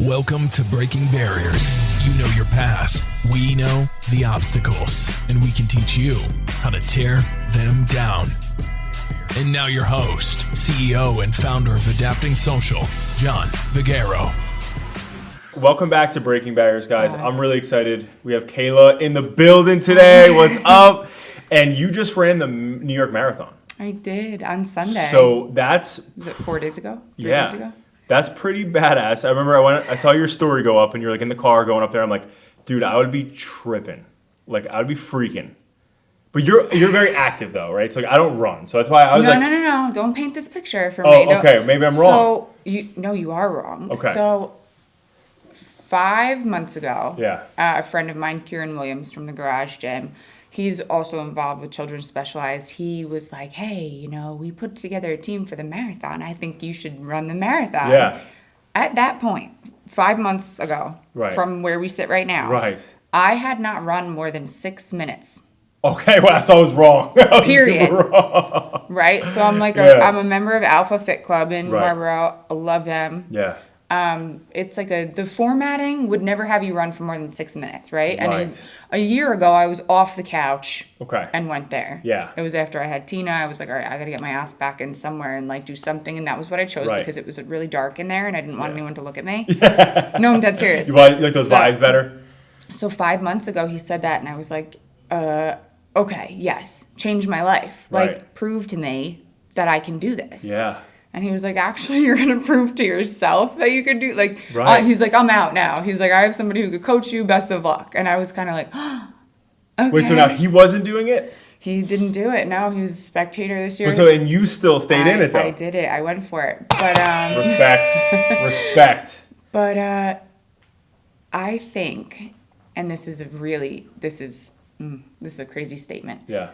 Welcome to Breaking Barriers. You know your path. We know the obstacles. And we can teach you how to tear them down. And now your host, CEO and founder of Adapting Social, John Vigero. Welcome back to Breaking Barriers, guys. I'm really excited. We have Kayla in the building today. What's up? And you just ran the New York Marathon. I did on Sunday. So that's... Was it 4 days ago? 3 yeah, days ago? That's pretty badass. I remember I saw your story go up and you're like in the car going up there. I'm like, dude, I would be tripping. Like, I would be freaking. But you're very active though, right? So like, I don't run. So that's why I was No. Don't paint this picture for me. Oh, okay. Maybe I'm wrong. So, you are wrong. Okay. So 5 months ago, Yeah. A friend of mine, Kieran Williams from the Garage Gym, he's also involved with Children's Specialized. He was like, hey, we put together a team for the marathon. I think you should run the marathon. Yeah. At that point, 5 months ago, Right. from where we sit right now, Right. I had not run more than 6 minutes. Okay, well, so I was wrong. Period. Super wrong. Right? So I'm like, Yeah. I'm a member of Alpha Fit Club in Right. Marlboro. I love them. Yeah. It's like the formatting would never have you run for more than 6 minutes, right? Right. And a year ago, I was off the couch. Okay. And went there. Yeah. It was after I had Tina. I was like, all right, I got to get my ass back in somewhere and like do something. And that was what I chose Right. because it was really dark in there and I didn't want anyone to look at me. Yeah. No, I'm dead serious. You like those vibes better? So 5 months ago, he said that and I was like, okay, yes, change my life. Like, Right. prove to me that I can do this. Yeah. And he was like, actually, you're going to prove to yourself that you can do, like, Right. He's like, I'm out now. He's like, I have somebody who could coach you, best of luck. And I was kind of like, okay. Wait, so now he wasn't doing it? He didn't do it. No, he was a spectator this year. And you still stayed in it, though? I did it. I went for it. But, Respect. But I think, and this is a crazy statement. Yeah.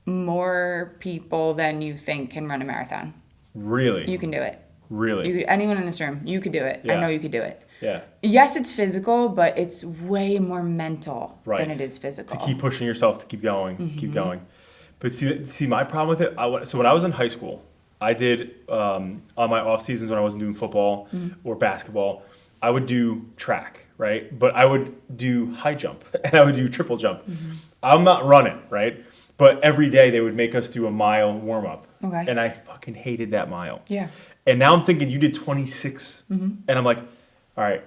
More people than you think can run a marathon. Really? You can do it. Really? Anyone in this room, you could do it. Yeah. I know you could do it. Yeah. Yes, it's physical, but it's way more mental Right. than it is physical. To keep pushing yourself, to keep going, keep going. But see, my problem with it, so when I was in high school, I did, on my off seasons when I wasn't doing football or basketball, I would do track, right? But I would do high jump and I would do triple jump. I'm not running, right? But every day they would make us do a mile warm up. Okay. And I fucking hated that mile. Yeah. And now I'm thinking you did 26. And I'm like, all right,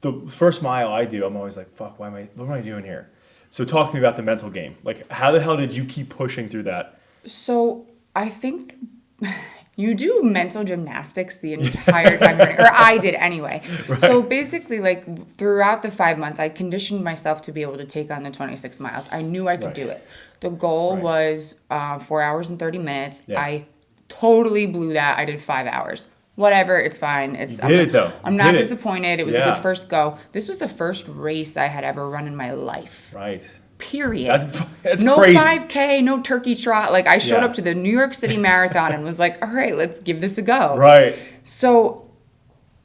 the first mile I do, I'm always like, fuck, what am I doing here? So talk to me about the mental game. Like, how the hell did you keep pushing through that? So I think you do mental gymnastics the entire time you're running, or I did anyway. Right. So basically, like, throughout the 5 months, I conditioned myself to be able to take on the 26 miles. I knew I could do it. The goal was 4 hours and 30 minutes. Yeah. I totally blew that. I did 5 hours. Whatever, it's fine. I'm not disappointed. It was a good first go. This was the first race I had ever run in my life. Right. Period. That's no crazy. 5K, no turkey trot. Like, I showed up to the New York City Marathon and was like, all right, let's give this a go. Right. So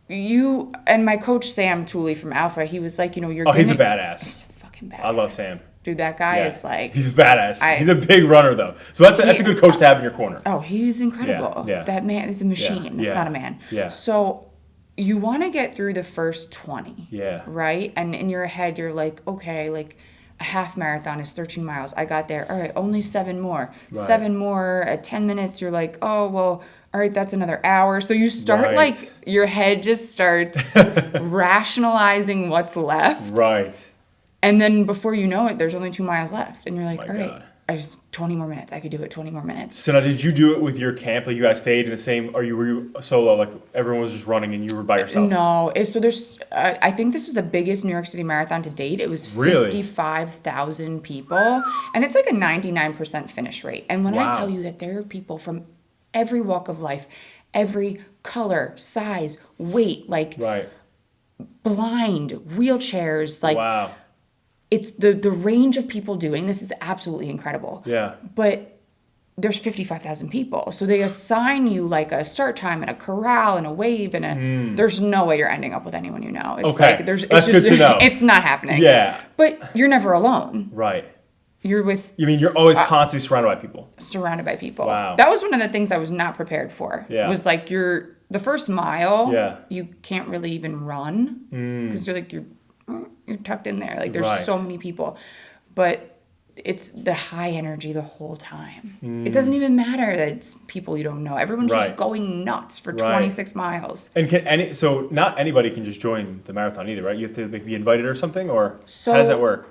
you and my coach, Sam Tooley from Alpha, he was like, you're he's a badass. He's a fucking badass. I love Sam. Dude, that guy is like... He's a badass. He's a big runner, though. So that's a good coach to have in your corner. Oh, he's incredible. Yeah. That man is a machine. It's not a man. Yeah. So you want to get through the first 20. Yeah. Right? And in your head, you're like, okay, like a half marathon is 13 miles. I got there. All right, only 7 more. Right. 7 more at 10 minutes. You're like, oh, well... all right, that's another hour. So you start like your head just starts rationalizing what's left. Right. And then before you know it, there's only 2 miles left. And you're like, all right, God. 20 more minutes. I could do it 20 more minutes. So now did you do it with your camp? Like you guys stayed in the same, or were you solo? Like everyone was just running and you were by yourself? No. So there's, I think this was the biggest New York City Marathon to date. It was 55,000 people. And it's like a 99% finish rate. And when I tell you that there are people from every walk of life, every color, size, weight, like blind, wheelchairs, like it's the range of people doing this is absolutely incredible. Yeah. But there's 55,000 people. So they assign you like a start time and a corral and a wave and there's no way you're ending up with anyone you know. It's like that's good to know. It's not happening. Yeah. But you're never alone. Right. You're with... You mean you're always constantly surrounded by people? Surrounded by people. Wow. That was one of the things I was not prepared for. Yeah. Was like you're the first mile, Yeah. you can't really even run because you're tucked in there. Like there's Right. so many people, but it's the high energy the whole time. It doesn't even matter that it's people you don't know. Everyone's Right. just going nuts for Right. 26 miles. And so not anybody can just join the marathon either, right? You have to like, be invited or something, or So, how does that work?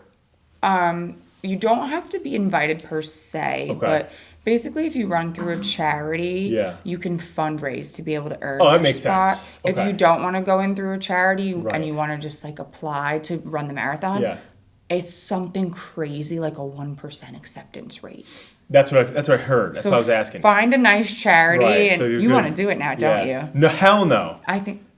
You don't have to be invited per se, Okay. but basically if you run through a charity, Yeah. you can fundraise to be able to earn Oh, that your makes spot. sense. If Okay. you don't want to go in through a charity Right. and you want to just like apply to run the marathon, Yeah. it's something crazy like a 1% acceptance rate. That's what I heard. That's what I was asking. Find a nice charity, Right, and so you're you good. want to do it now, don't Yeah. you? No, hell no.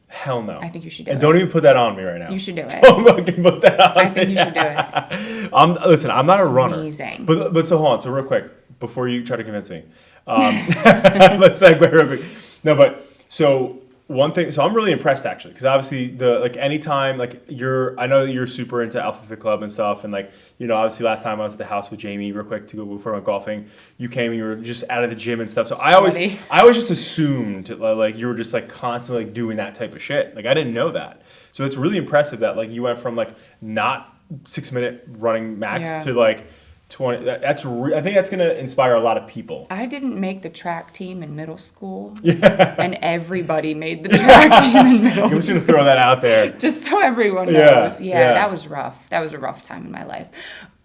Hell no. No. I think you should do and it. Don't even put that on me right now. You should do it. Don't fucking put that on I think me. you should do it. Listen, I'm not a runner. Amazing. But so hold on. So real quick, before you try to convince me, let's segue real quick. No, but so one thing. So I'm really impressed actually, because obviously anytime I know that you're super into Alpha Fit Club and stuff, and obviously last time I was at the house with Jamie real quick to go before I went golfing, you came and you were just out of the gym and stuff. So I always just assumed like you were just like constantly like doing that type of shit. Like I didn't know that. So it's really impressive that like you went from like not 6-minute running max to like 20. I think that's gonna inspire a lot of people. I didn't make the track team in middle school, and everybody made the track team in middle school. I'm just gonna throw that out there, just so everyone knows. Yeah, that was rough. That was a rough time in my life,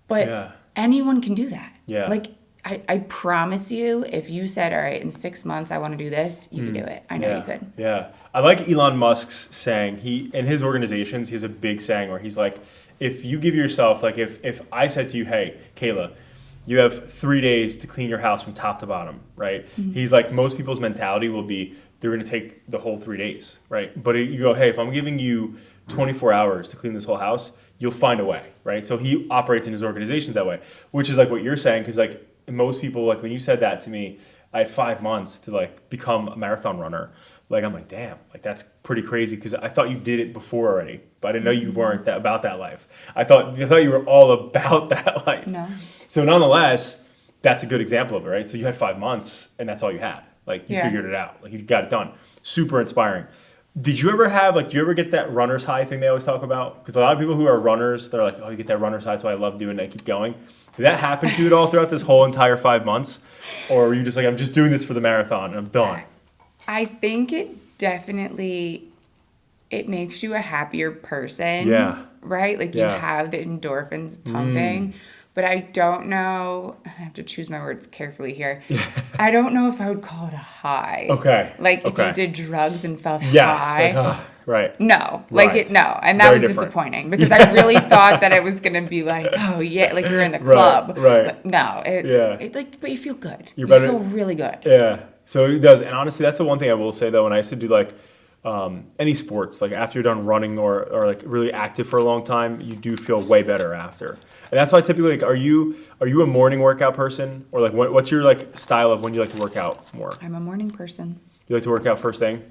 but anyone can do that. Yeah, like I promise you, if you said, all right, in 6 months I want to do this, you could do it. I know you could. Yeah, I like Elon Musk's saying. In his organizations, he has a big saying where he's like, if you give yourself, like if I said to you, hey, Kayla, you have 3 days to clean your house from top to bottom, right? Mm-hmm. He's like, most people's mentality will be, they're going to take the whole 3 days, right? But you go, hey, if I'm giving you 24 hours to clean this whole house, you'll find a way, right? So he operates in his organizations that way, which is like what you're saying, because like most people, like when you said that to me, I had 5 months to like become a marathon runner. Like, I'm like, damn, like that's pretty crazy, because I thought you did it before already, but I didn't know you weren't about that life. I thought you were all about that life. No. So nonetheless, that's a good example of it, right? So you had 5 months and that's all you had. Like you figured it out. Like you got it done. Super inspiring. Did you ever have, like, do you ever get that runner's high thing they always talk about? Because a lot of people who are runners, they're like, oh, you get that runner's high, so I love doing it, I keep going. Did that happen to you at all throughout this whole entire 5 months? Or were you just like, I'm just doing this for the marathon and I'm done? I think it definitely, it makes you a happier person. Yeah. Right? Like you have the endorphins pumping. But I don't know, I have to choose my words carefully here. I don't know if I would call it a high. Okay. Like if you did drugs and felt high. Like, right. No. Right. No. And that Very was different. disappointing because I really thought that it was going to be like, oh yeah, like you're in the club. Right. But no. But you feel good. You feel really good. Yeah. So it does. And honestly, that's the one thing I will say though, when I used to do like any sports, like after you're done running or like really active for a long time, you do feel way better after. And that's why typically, like, are you a morning workout person, or like what's your like style of when you like to work out more? I'm a morning person. You like to work out first thing?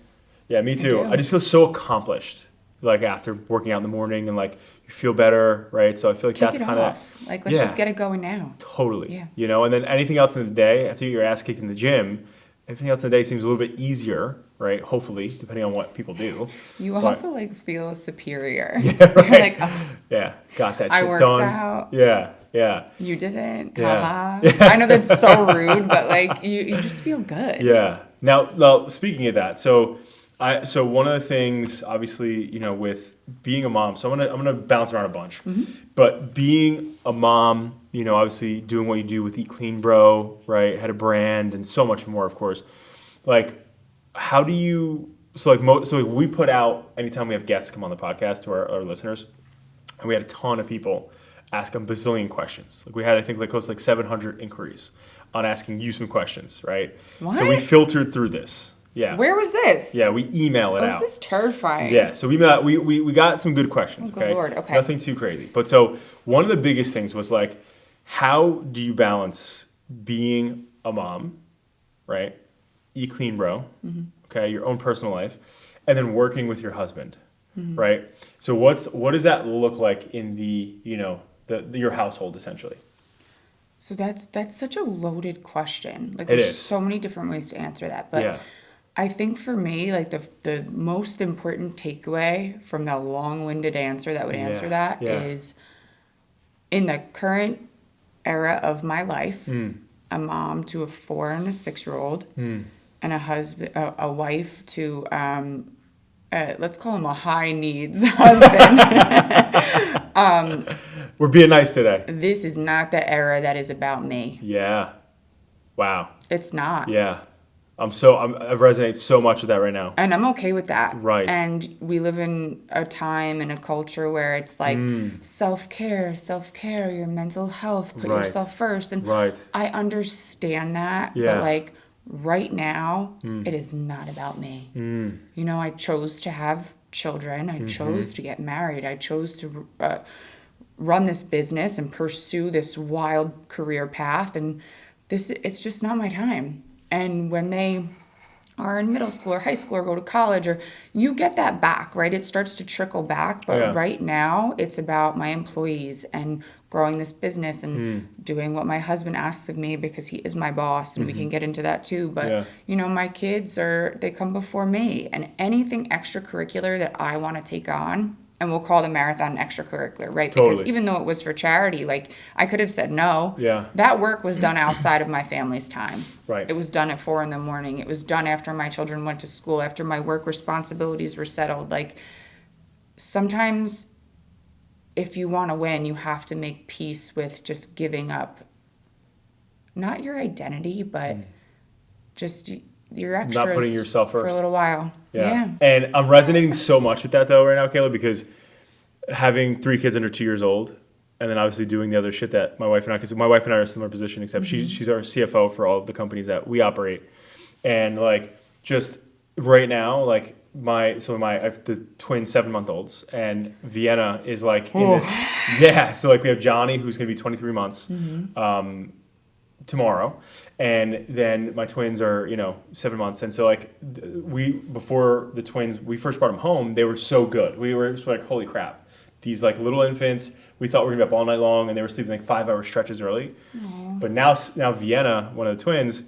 Yeah, me too. I do. I just feel so accomplished, like after working out in the morning, and like you feel better, right? So I feel like that's kind of like let's just get it going now. Totally. Yeah. You know, and then anything else in the day after you get your ass kicked in the gym, everything else in the day seems a little bit easier, right? Hopefully, depending on what people do. You also like feel superior. Yeah, right. You're like, oh, yeah, got that shit I worked done. out. Yeah. You didn't. Yeah. Haha. I know that's so rude, but like you just feel good. Yeah. Now, speaking of that, so one of the things, obviously, you know, with being a mom, so I'm gonna bounce around a bunch, but being a mom, you know, obviously doing what you do with Eat Clean Bro, right? Had a brand and so much more, of course. Like, how do you? So we put out anytime we have guests come on the podcast to our listeners, and we had a ton of people ask a bazillion questions. Like we had, I think, like close to like 700 inquiries on asking you some questions, right? What? So we filtered through this. Yeah. Where was this? Yeah, we email it out. This is terrifying. Yeah, so we got some good questions. Oh, good Lord. Okay. Nothing too crazy. But so one of the biggest things was like, how do you balance being a mom, right? Eat Clean Bro, okay, your own personal life, and then working with your husband, right? So what does that look like in the, you know, your household essentially? So that's such a loaded question. Like It there's is. so many different ways to answer that. But I think for me, like the most important takeaway from the long-winded answer that would answer that is in the current era of my life, a mom to a 4 and a 6-year-old, and a wife to let's call him a high needs husband. We're being nice today. This is not the era that is about me. Yeah. Wow. It's not. Yeah. I resonate so much with that right now. And I'm okay with that. Right. And we live in a time and a culture where it's like self-care, your mental health, put yourself first. And I understand that. Yeah. But like right now, it is not about me. You know, I chose to have children. I chose to get married. I chose to run this business and pursue this wild career path. And it's just not my time. And when they are in middle school or high school or go to college, or you get that back, right? It starts to trickle back. But right now, it's about my employees and growing this business and doing what my husband asks of me because he is my boss, and we can get into that too. But, you know, my kids they come before me, and anything extracurricular that I want to take on, and we'll call the marathon extracurricular, right? Totally. Because even though it was for charity, like I could have said no. Yeah. That work was done outside of my family's time. Right. It was done at 4 a.m. It was done after my children went to school, after my work responsibilities were settled. Like sometimes if you want to win, you have to make peace with just giving up not your identity, but just your extras. Not putting yourself first. For a little while. Yeah. And I'm resonating so much with that though right now, Kayla, because having 3 kids under 2 years old, and then obviously doing the other shit that my wife and I, because my wife and I are in a similar position, except she's our CFO for all of the companies that we operate. And like just right now, like I have the twin 7-month-olds, and Vienna is like in this. Yeah. So like we have Johnny, who's going to be 23 months tomorrow. And then my twins are, 7 months. And so like before the twins, we first brought them home, they were so good. We were just like, holy crap. These like little infants, we thought we were gonna be up all night long, and they were sleeping like 5-hour stretches early. Aww. But now Vienna, one of the twins,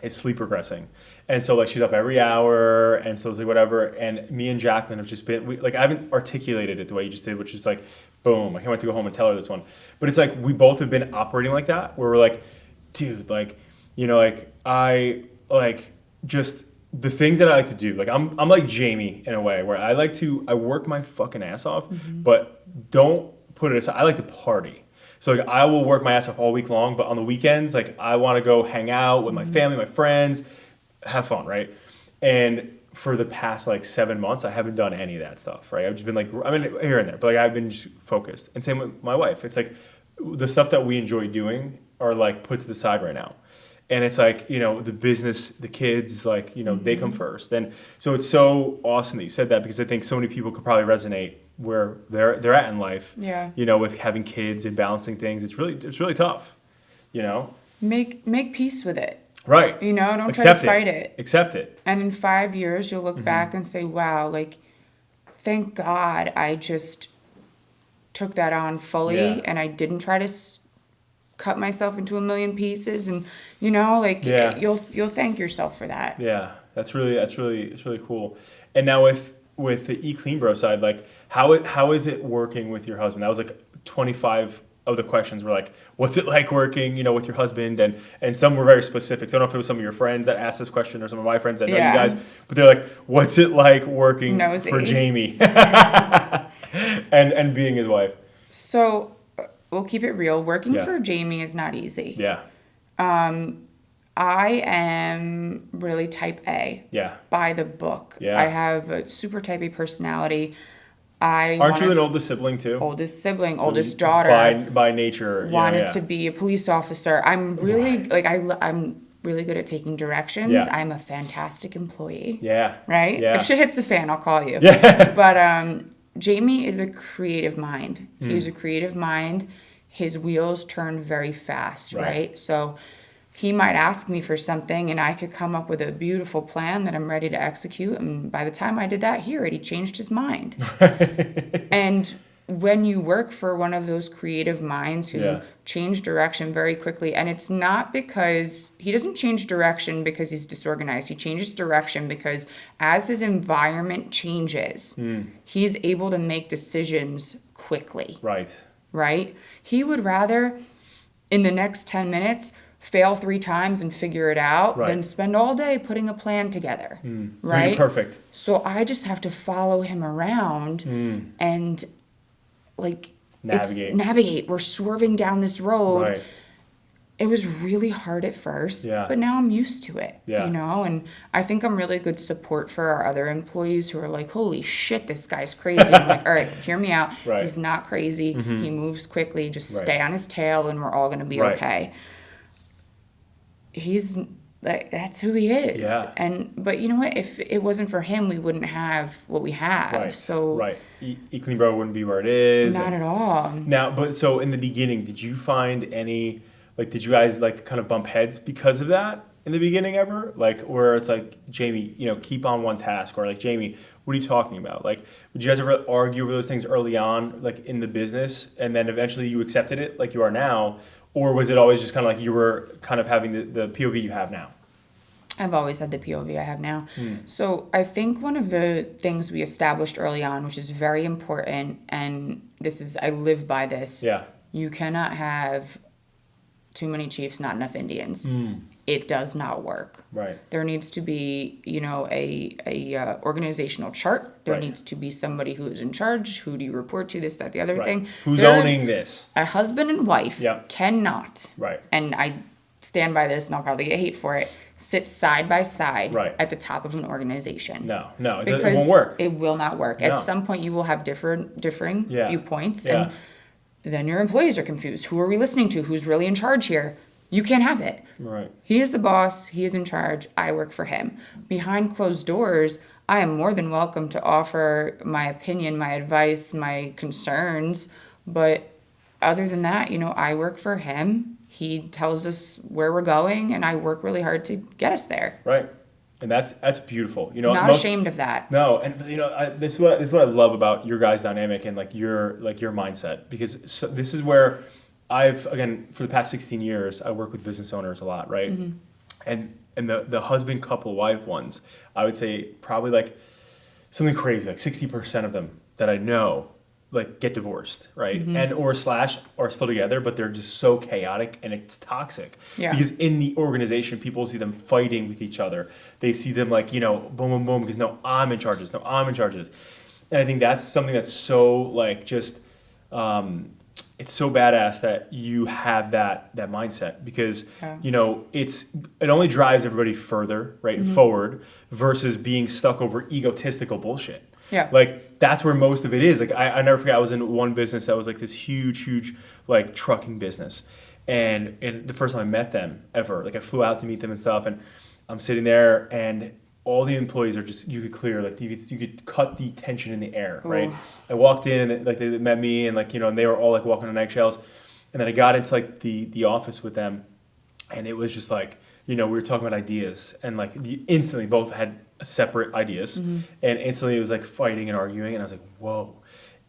is sleep regressing. And so like she's up every hour, and so it's like whatever. And me and Jacqueline have just been, I haven't articulated it the way you just did, which is like, boom, I can't wait to go home and tell her this one. But it's like we both have been operating like that, where we're like, dude, like, I like just the things that I like to do. Like I'm like Jamie in a way, where I work my fucking ass off, but don't put it aside. I like to party. So like I will work my ass off all week long, but on the weekends, like I want to go hang out with my family, my friends, have fun, right? And for the past like 7 months, I haven't done any of that stuff, right? I've just been like, here and there, but like I've been just focused. And same with my wife. It's like the stuff that we enjoy doing are like put to the side right now. And it's like, the business, the kids, like, they come first. And so it's so awesome that you said that, because I think so many people could probably resonate where they're at in life. Yeah. With having kids and balancing things. It's really tough, Make peace with it. Right. Don't try to fight it. Accept it. And in 5 years, you'll look back and say, wow, like, thank God I just took that on fully, and I didn't try to cut myself into a million pieces, and you'll thank yourself for that. Yeah, it's really cool. And now with the Clean Bro side, like how is it working with your husband? That was like 25 of the questions were like, what's it like working, with your husband? And some were very specific. So I don't know if it was some of your friends that asked this question or some of my friends that know you guys, but they're like, what's it like working for Jamie and being his wife? So we'll keep it real. Working for Jamie is not easy. Yeah. I am really type A. Yeah. By the book. Yeah. I have a super type A personality. Aren't you an oldest sibling too? Oldest sibling, oldest daughter. By nature. Wanted to be a police officer. I'm really I'm really good at taking directions. Yeah. I'm a fantastic employee. Yeah. Right? Yeah. If shit hits the fan, I'll call you. Yeah. But Jamie is a creative mind. He's a creative mind. His wheels turn very fast, right? So he might ask me for something, and I could come up with a beautiful plan that I'm ready to execute. And by the time I did that, he already changed his mind. And when you work for one of those creative minds who change direction very quickly, and it's not because he doesn't change direction because he's disorganized. He changes direction because as his environment changes, he's able to make decisions quickly. Right? He would rather, in the next 10 minutes, fail 3 times and figure it out than spend all day putting a plan together. Right? Perfect. So I just have to follow him around and navigate. We're swerving down this road. It was really hard at first, but now I'm used to it, you know, and I think I'm really good support for our other employees who are like, holy shit, this guy's crazy. I'm like, all right, hear me out. He's not crazy. He moves quickly. Just stay on his tail and we're all going to be okay. He's like, that's who he is. But you know what? If it wasn't for him, we wouldn't have what we have. Clean Bro wouldn't be where it is. Not at all. Now, but so in the beginning, did you find any, like, did you guys like kind of bump heads because of that in the beginning ever? Like, where it's like, Jamie, you know, keep on one task, or like, Jamie, what are you talking about? Like, would you guys ever argue over those things early on, like in the business, and then eventually you accepted it like you are now? Or was it always just kind of like you were kind of having the POV you have now? I've always had the POV I have now. So I think one of the things we established early on, which is very important, and I live by this. You cannot have too many chiefs, not enough Indians. It does not work. There needs to be, you know, a organizational chart. There needs to be somebody who is in charge. Who do you report to? This, that, the other thing. Who's owning this? A husband and wife cannot. And I stand by this, and I'll probably get hate for it. Sit side by side at the top of an organization. No, it won't work. It will not work. At some point, you will have differing viewpoints, and then your employees are confused. Who are we listening to? Who's really in charge here? You can't have it. He is the boss. He is in charge. I work for him. Behind closed doors, I am more than welcome to offer my opinion, my advice, my concerns. But other than that, you know, I work for him. He tells us where we're going, and I work really hard to get us there. And that's beautiful. You know, not ashamed of that. No, and you know, this is what I love about your guys' dynamic and like your mindset, because this is where I've, again, for the past 16 years, I work with business owners a lot, right? And the husband couple wife ones, I would say probably like something crazy, like 60% of them that I know like get divorced, right? And or are still together, but they're just so chaotic and it's toxic. Because in the organization, people see them fighting with each other. They see them like, you know, boom, boom, boom, because no, I'm in charge of this. No, I'm in charge of this. And I think that's something that's so like just, it's so badass that you have that mindset, because you know it only drives everybody further, right, forward, versus being stuck over egotistical bullshit. Like that's where most of it is. Like I never forget, I was in one business that was like this huge like trucking business, and the first time I met them ever, like I flew out to meet them and stuff, and I'm sitting there and all the employees are just, you could clear, like you could cut the tension in the air, right? I walked in and like they met me and like, you know, and they were all like walking on eggshells. And then I got into like the office with them, and it was just like, you know, we were talking about ideas, and like instantly both had separate ideas, and instantly it was like fighting and arguing, and I was like, whoa.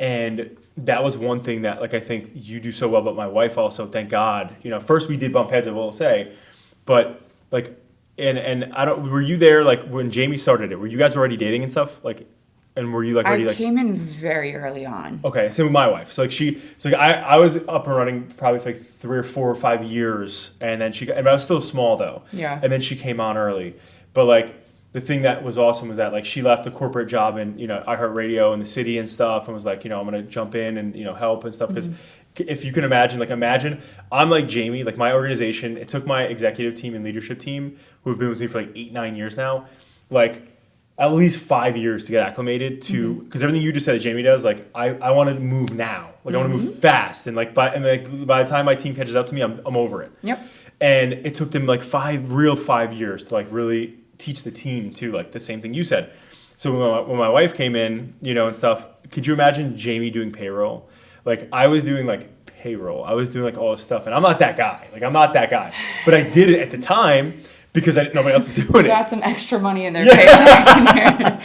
And that was one thing that like I think you do so well, but my wife also, thank God, you know, first we did bump heads, I will say, but like, and I don't, were you there like when Jamie started it? Were you guys already dating and stuff? Like, and were you like already I came in very early on. Okay, same with my wife. So like I was up and running probably for like 3 or 4 or 5 years, and then and I was still small though. And then she came on early. But like the thing that was awesome was that like she left a corporate job in, you know, iHeartRadio in the city and stuff, and was like, you know, I'm gonna jump in and, you know, help and stuff, because if you can imagine, I'm like Jamie, like my organization, it took my executive team and leadership team, who have been with me for like 8-9 years now, like at least 5 years to get acclimated to, because everything you just said that Jamie does, like I want to move now, like I want to move fast, and like by the time my team catches up to me, I'm over it. And it took them like 5 years to like really teach the team too, like the same thing you said. So when my wife came in, you know, and stuff, could you imagine Jamie doing payroll? Like I was doing like payroll, I was doing like all this stuff, and I'm not that guy. But I did it at the time because nobody else is doing it. Got some extra money in their paycheck.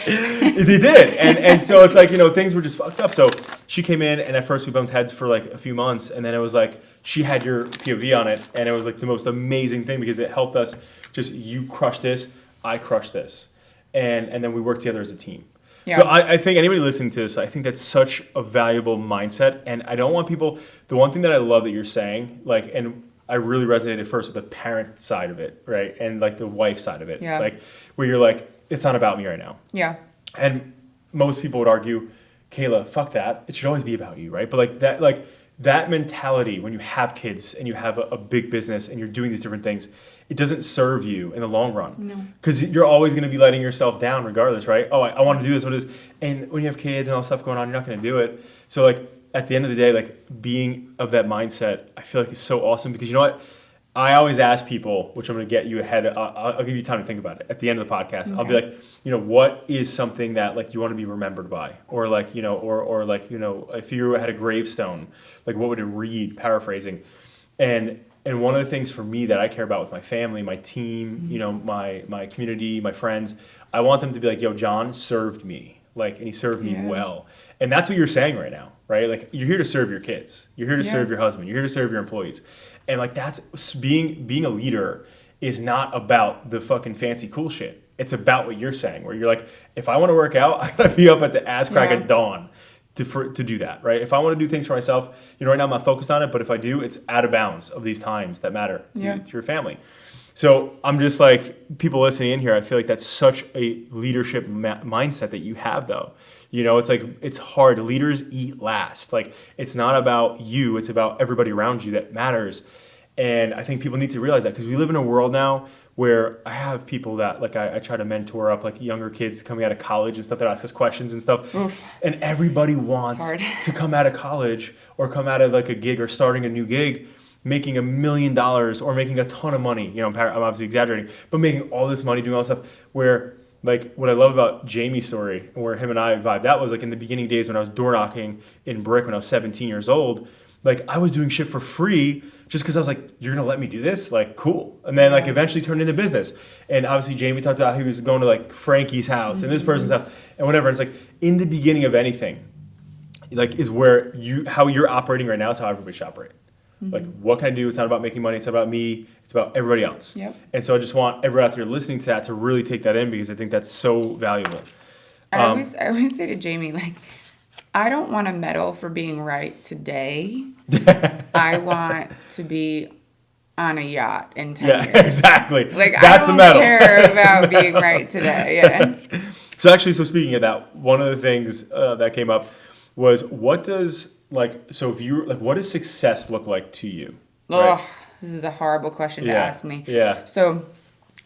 They did. And so it's like, things were just fucked up. So she came in, and at first we bumped heads for like a few months, and then it was like she had your POV on it, and it was like the most amazing thing because it helped us just, you crush this, I crush this. And then we worked together as a team. Yeah. So I think anybody listening to this, I think that's such a valuable mindset. And I don't want people, the one thing that I love that you're saying, like, and I really resonated first with the parent side of it, right? And like the wife side of it. Yeah. Like where you're like, it's not about me right now. Yeah. And most people would argue, Kayla, fuck that. It should always be about you, right? But that mentality, when you have kids and you have a big business and you're doing these different things, it doesn't serve you in the long run. No. Because you're always going to be letting yourself down regardless, right? Oh, I want to do this, what is this? And when you have kids and all stuff going on, you're not going to do it. So like at the end of the day, like being of that mindset, I feel like is so awesome because you know what? I always ask people, which I'm going to get you ahead. I'll give you time to think about it at the end of the podcast. Okay. I'll be like, what is something that like you want to be remembered by, or like, or like, if you had a gravestone, like what would it read? Paraphrasing, and one of the things for me that I care about with my family, my team, my community, my friends, I want them to be like, yo, John served me, like, and he served me well, and that's what you're saying right now, right? Like you're here to serve your kids, you're here to serve your husband, you're here to serve your employees. And like that's being a leader is not about the fucking fancy cool shit. It's about what you're saying, where you're like, if I want to work out, I gotta be up at the ass crack of dawn to do that, right? If I want to do things for myself, right now I'm not focused on it, but if I do, it's out of bounds of these times that matter to your family. So I'm just like, people listening in here, I feel like that's such a leadership mindset that you have though. It's like, it's hard. Leaders eat last. Like, it's not about you. It's about everybody around you that matters. And I think people need to realize that because we live in a world now where I have people that, like, I try to mentor up, like, younger kids coming out of college and stuff that ask us questions and stuff. Oof. And everybody wants to come out of college or come out of, like, a gig or starting a new gig making $1 million or making a ton of money. I'm obviously exaggerating, but making all this money, doing all this stuff where... Like, what I love about Jamie's story, where him and I vibed, that was like in the beginning days when I was door knocking in Brick when I was 17 years old. Like, I was doing shit for free just because I was like, you're going to let me do this? Like, cool. And then, like, eventually turned into business. And obviously, Jamie talked about he was going to, like, Frankie's house and this person's house and whatever. It's like, in the beginning of anything, like, is where how you're operating right now is how everybody should operate. Like, what can I do? It's not about making money. It's not about me. It's about everybody else. Yep. And so I just want everyone out there listening to that to really take that in because I think that's so valuable. I always say to Jamie, like, I don't want a medal for being right today. I want to be on a yacht in 10 years. Yeah, exactly. Like, that's I don't care about being right today. Yeah. So speaking of that, one of the things that came up was what does success look like to you? Right? Oh, this is a horrible question to ask me. Yeah. So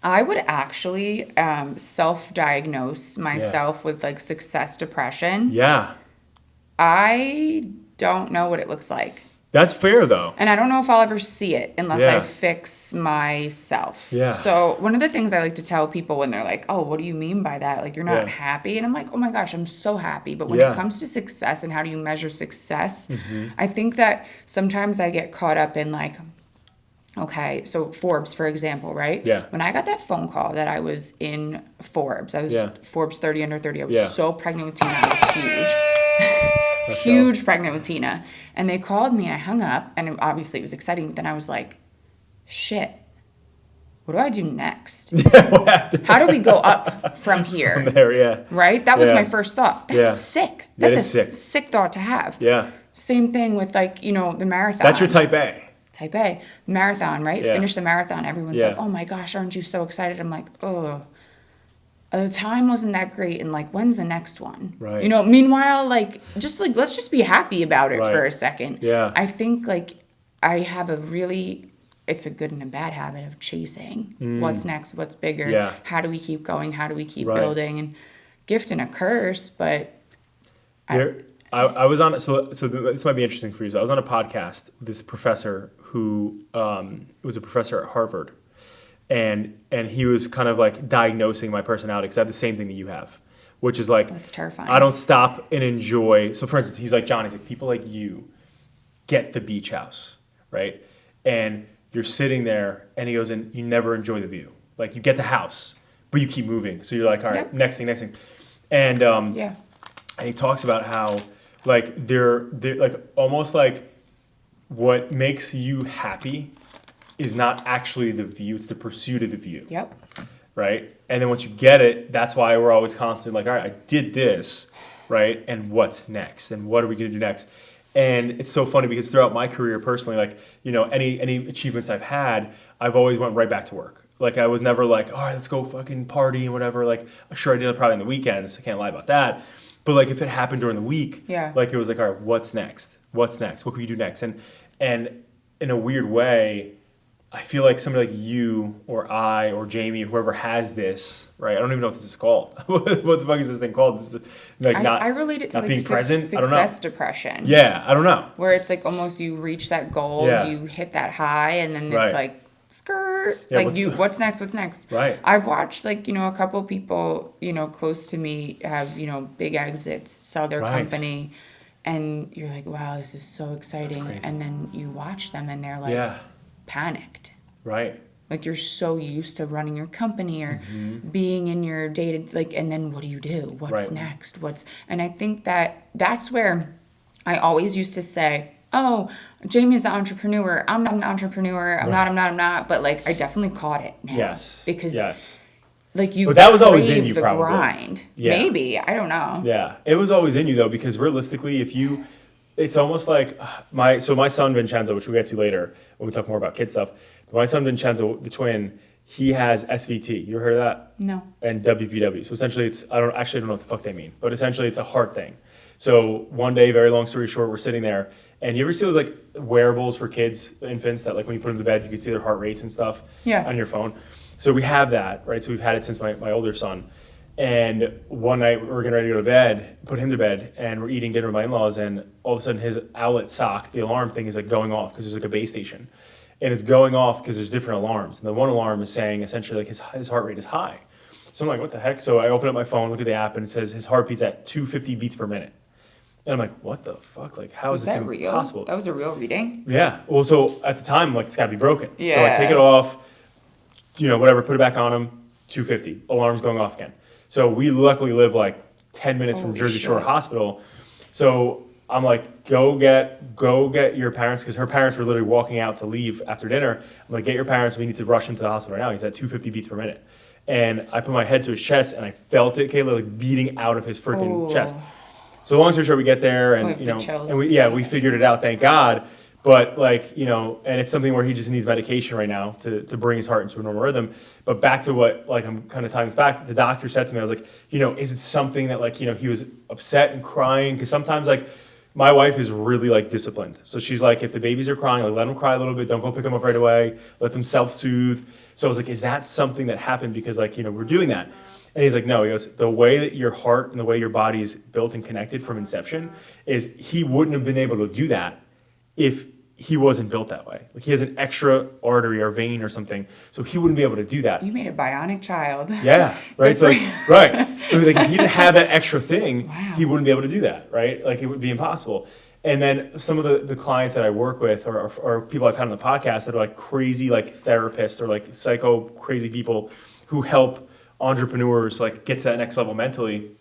I would actually self-diagnose myself with like success depression. Yeah. I don't know what it looks like. That's fair though. And I don't know if I'll ever see it unless I fix myself. Yeah. So one of the things I like to tell people when they're like, oh, what do you mean by that? Like, you're not happy? And I'm like, oh my gosh, I'm so happy. But when it comes to success and how do you measure success, I think that sometimes I get caught up in like, okay, so Forbes, for example, right? Yeah. When I got that phone call that I was in Forbes, I was Forbes 30 under 30. I was so pregnant with Tina. I was huge. Huge pregnant with Tina. And they called me and I hung up and obviously it was exciting. But then I was like, shit, what do I do next? How do we go up from here? From there, Right? That was my first thought. That's sick. That's a sick thought to have. Yeah. Same thing with like, the marathon. That's your type A. Type A. Marathon, right? Yeah. Finish the marathon. Everyone's like, oh my gosh, aren't you so excited? I'm like, oh. The time wasn't that great, and like, when's the next one? Right. Meanwhile, like, let's just be happy about it for a second. Yeah. I think like I have it's a good and a bad habit of chasing what's next, what's bigger. Yeah. How do we keep going? How do we keep building? And gift and a curse, but I was on so this might be interesting for you. So I was on a podcast with this professor who was a professor at Harvard. And he was kind of like diagnosing my personality because I have the same thing that you have, which is like, that's terrifying. I don't stop and enjoy. So for instance, he's like, John, he's like, people like you get the beach house, right? And you're sitting there and he goes, and you never enjoy the view. Like you get the house, but you keep moving. So you're like, all right, next thing. And and he talks about how like they're like almost like what makes you happy is not actually the view, it's the pursuit of the view. Yep. Right? And then once you get it, that's why we're always constant like, all right, I did this, right? And what's next? And what are we going to do next? And it's so funny because throughout my career personally, like, you know, any achievements I've had, I've always went right back to work. Like I was never like, all right, let's go fucking party and whatever. Like, sure, I did it probably on the weekends. I can't lie about that. But like if it happened during the week, like it was like, all right, what's next? What's next? What can we do next? And in a weird way, I feel like somebody like you or I or Jamie, whoever has this, right? I don't even know what this is called. What the fuck is this thing called? This is like I relate it to like being present. Success depression. Yeah, I don't know. Where it's like almost you reach that goal, you hit that high, and then it's like skirt. Yeah, like what's next? What's next? Right. I've watched like, you know, a couple people, you know, close to me have, you know, big exits, sell their company, and you're like, wow, this is so exciting. And then you watch them and they're like panicked. Right. Like you're so used to running your company or being in your day to like, and then what do you do? What's next? And I think that's where I always used to say, oh, Jamie's the entrepreneur. I'm not an entrepreneur. I'm not. But like, I definitely caught it now. Yes. Because like you, but that was always in you, the probably. Grind. Yeah. Maybe. I don't know. Yeah. It was always in you though, because realistically, it's almost like my son Vincenzo, which we'll get to later when we talk more about kid stuff. But my son Vincenzo, the twin, he has SVT. You ever heard of that? No. And WPW. So essentially I don't know what the fuck they mean, but essentially it's a heart thing. So one day, very long story short, we're sitting there, and you ever see those like wearables for kids, infants, that like when you put them to bed, you can see their heart rates and stuff on your phone. So we have that, right? So we've had it since my older son. And one night we were getting ready to go to bed, put him to bed, and we're eating dinner with my in-laws, and all of a sudden his outlet sock, the alarm thing, is like going off because there's like a base station. And it's going off because there's different alarms. And the one alarm is saying essentially like his heart rate is high. So I'm like, what the heck? So I open up my phone, look at the app, and it says his heart beats at 250 beats per minute. And I'm like, what the fuck? Like, how is this even possible? That was a real reading? Yeah. Well, so at the time, I'm like, it's got to be broken. Yeah. So I take it off, you know, whatever, put it back on him, 250. Alarm's going off again. So we luckily live like 10 minutes from Jersey Shore Hospital. So I'm like, go get your parents, because her parents were literally walking out to leave after dinner. I'm like, get your parents. We need to rush him to the hospital right now. He's at 250 beats per minute. And I put my head to his chest, and I felt it, Kayla, like beating out of his freaking chest. So long story short, we get there, and you know, and we figured it out, thank God. But like, you know, and it's something where he just needs medication right now to bring his heart into a normal rhythm. But back to what, like, I'm kind of tying this back. The doctor said to me, I was like, you know, is it something that like, you know, he was upset and crying? Because sometimes like my wife is really like disciplined. So she's like, if the babies are crying, like let them cry a little bit. Don't go pick them up right away. Let them self-soothe. So I was like, is that something that happened? Because like, you know, we're doing that. And he's like, no, he goes, the way that your heart and the way your body is built and connected from inception is he wouldn't have been able to do that if he wasn't built that way. Like he has an extra artery or vein or something, so he wouldn't be able to do that. You made a bionic child. Yeah, right. So right. So like if he didn't have that extra thing, he wouldn't be able to do that, right? Like it would be impossible. And then some of the clients that I work with or people I've had on the podcast that are like crazy like therapists or like psycho crazy people who help entrepreneurs like get to that next level mentally,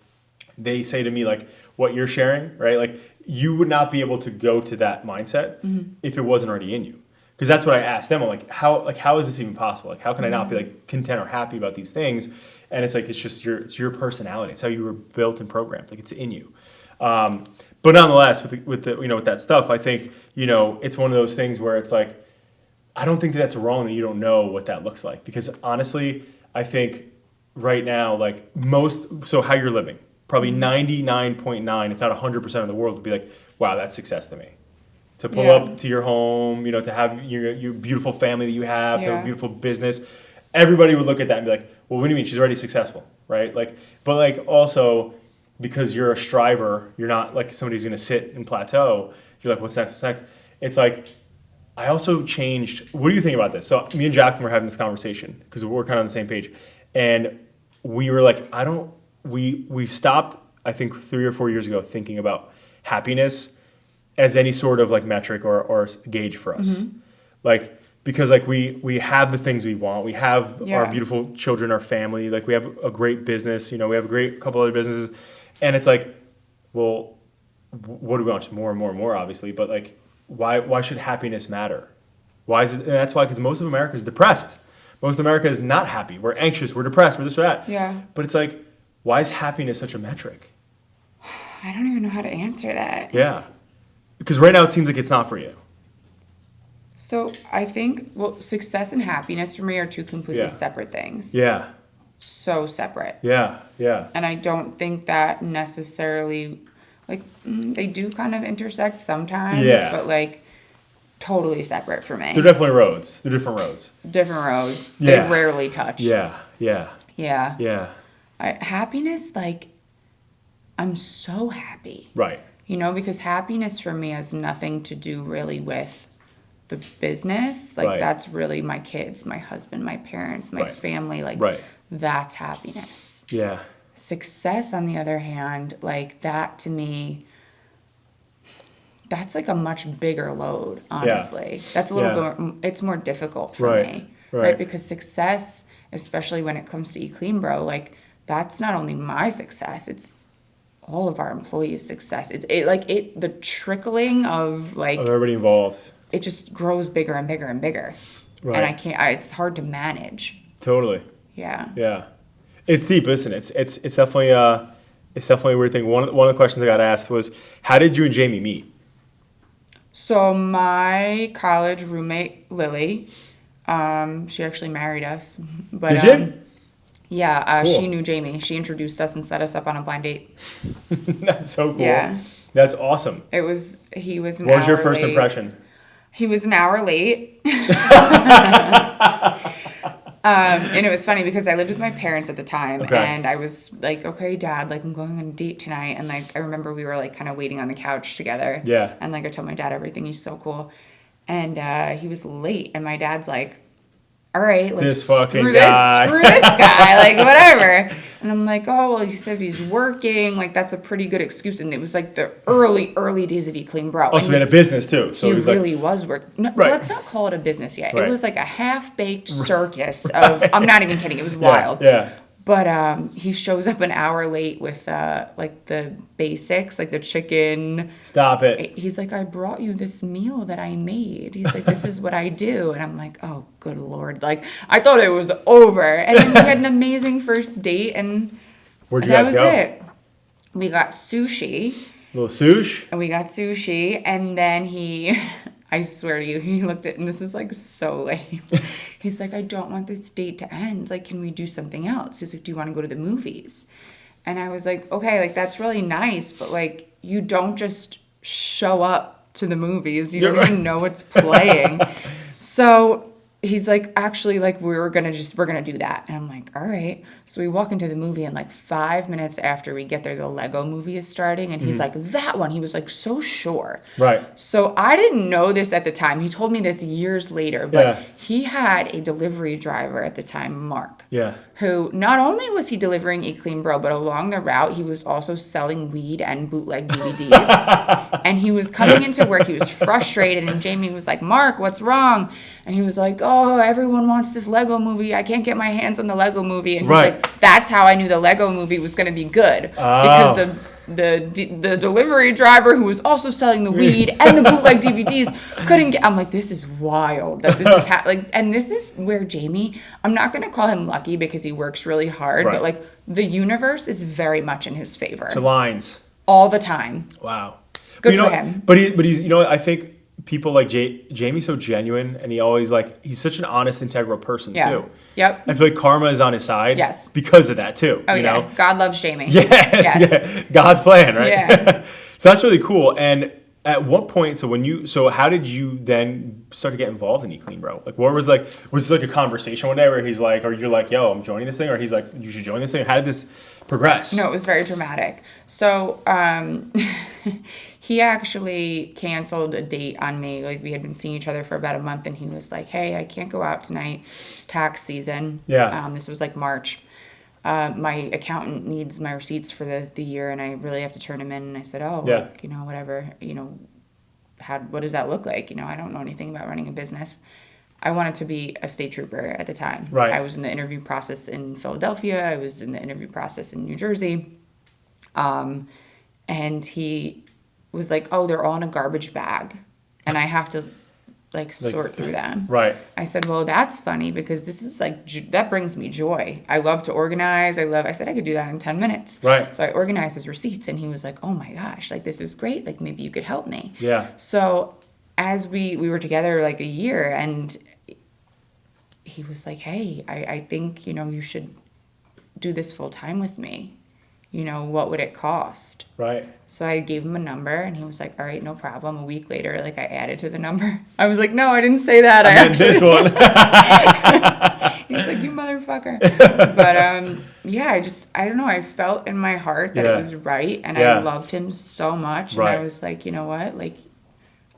they say to me like what you're sharing, right? Like you would not be able to go to that mindset if it wasn't already in you. Because that's what I asked them. I'm like, how is this even possible? Like, how can I not be like content or happy about these things? And it's like, it's just your personality. It's how you were built and programmed. Like it's in you. But nonetheless, with that stuff, I think, you know, it's one of those things where it's like, I don't think that's wrong that you don't know what that looks like. Because honestly, I think right now, like so how you're living, probably 99.9, if not 100% of the world would be like, wow, that's success to me. To pull up to your home, you know, to have your beautiful family that you have, to have a beautiful business. Everybody would look at that and be like, well, what do you mean? She's already successful, right? Like, but like also because you're a striver, you're not like somebody who's going to sit and plateau. You're like, what's next? What's next? It's like, I also changed. What do you think about this? So me and Jacqueline were having this conversation because we're kind of on the same page. And we were like, we stopped, I think 3 or 4 years ago, thinking about happiness as any sort of like metric or gauge for us. Like because like we have the things we want. We have our beautiful children, our family. Like we have a great business. You know, we have a great couple other businesses, and it's like, well, what do we want? More and more and more, obviously. But like, why should happiness matter? Why is it? And that's why, because most of America is depressed. Most of America is not happy. We're anxious. We're depressed. We're this or that. Yeah. But it's like, why is happiness such a metric? I don't even know how to answer that. Yeah. Because right now it seems like it's not for you. So I think, well, success and happiness for me are two completely separate things. Yeah. So separate. Yeah. Yeah. And I don't think that necessarily, like, they do kind of intersect sometimes, but like totally separate for me. They're definitely roads. They're different roads. Different roads. Yeah. They rarely touch. Yeah. Yeah. Yeah. Yeah. Happiness, like, I'm so happy. Right. You know, because happiness for me has nothing to do really with the business. Like, that's really my kids, my husband, my parents, my family. Like, that's happiness. Yeah. Success, on the other hand, like, that to me, that's like a much bigger load, honestly. That's a little bit, it's more difficult for me. Right. Because success, especially when it comes to Eat Clean Bro, like, that's not only my success, it's all of our employees' success. The trickling of like of everybody involved. It just grows bigger and bigger and bigger. Right. And it's hard to manage. Totally. Yeah. Yeah. It's deep, isn't it? It's definitely a weird thing. One of the questions I got asked was, how did you and Jamie meet? So my college roommate Lily, she actually married us. But did you? Yeah, cool. She knew Jamie. She introduced us and set us up on a blind date. That's so cool. Yeah. That's awesome. He was an hour late. What was your first impression? He was an hour late. And it was funny because I lived with my parents at the time. Okay. And I was like, okay, Dad, like, I'm going on a date tonight. And like, I remember we were like kind of waiting on the couch together. Yeah. And like, I told my dad everything. He's so cool. And he was late. And my dad's like, all right, like, screw this guy, like, whatever. And I'm like, oh, well, he says he's working. Like, that's a pretty good excuse. And it was like the early days of Eat Clean Bro. Oh, so he had a business too. So he really was working. No, let's not call it a business yet. It was like a half-baked circus of, I'm not even kidding, it was wild. Yeah. But he shows up an hour late with like the basics, like the chicken. Stop it. He's like, I brought you this meal that I made. He's like, this is what I do. And I'm like, oh, good Lord. Like, I thought it was over. And then we had an amazing first date. And where'd you guys go? That was it. We got sushi. A little sushi? And we got sushi. And then I swear to you, he looked at, and this is like so lame. He's like, I don't want this date to end. Like, can we do something else? He's like, do you want to go to the movies? And I was like, okay, like, that's really nice, but like, you don't just show up to the movies. You don't even know what's playing. So he's like, actually, like, we're gonna do that. And I'm like, all right. So we walk into the movie, and like 5 minutes after we get there, the Lego movie is starting, and he's like, that one. He was like so sure. Right. So I didn't know this at the time. He told me this years later, but he had a delivery driver at the time, Mark. Yeah. Who not only was he delivering Eat Clean Bro, but along the route he was also selling weed and bootleg DVDs. And he was coming into work, he was frustrated, and Jamie was like, Mark, what's wrong? And he was like, oh, everyone wants this Lego movie. I can't get my hands on the Lego movie. And he's like, that's how I knew the Lego movie was going to be good. Because the delivery driver, who was also selling the weed and the bootleg DVDs, couldn't get. I'm like, this is wild that this is and this is where Jamie, I'm not going to call him lucky because he works really hard, but like, the universe is very much in his favor. It aligns all the time. Wow. Good for him. But he's, you know, I think people like Jamie's so genuine, and he's such an honest, integral person too. Yep. I feel like karma is on his side. Yes. Because of that too. Oh, you know? God loves Jamie. Yeah. Yes. Yeah. God's plan, right? Yeah. So that's really cool. And at what point? So how did you then start to get involved in Eat Clean Bro? Like, was it like a conversation one day where he's like, or you're like, yo, I'm joining this thing, or he's like, you should join this thing? How did this progress? No, it was very dramatic. So he actually canceled a date on me. Like, we had been seeing each other for about a month, and he was like, hey, I can't go out tonight. It's tax season. Yeah. This was like March. My accountant needs my receipts for the year, and I really have to turn them in. And I said, like, whatever, what does that look like? I don't know anything about running a business. I wanted to be a state trooper at the time. Right. I was in the interview process in Philadelphia. I was in the interview process in New Jersey. And he was like, oh, they're all in a garbage bag. And I have to sort through them. Right. I said, well, that's funny because this is that brings me joy. I love to organize. I said I could do that in 10 minutes. Right. So I organized his receipts and he was like, oh my gosh, this is great. Maybe you could help me. Yeah. So as we were together a year, and he was like, hey, I think, you should do this full time with me. What would it cost? Right. So I gave him a number and he was like, all right, no problem. A week later, I added to the number. I was like, no, I didn't say that. I meant this one. He's like, you motherfucker. But I don't know. I felt in my heart that it was right. And I loved him so much. Right. And I was like, you know what?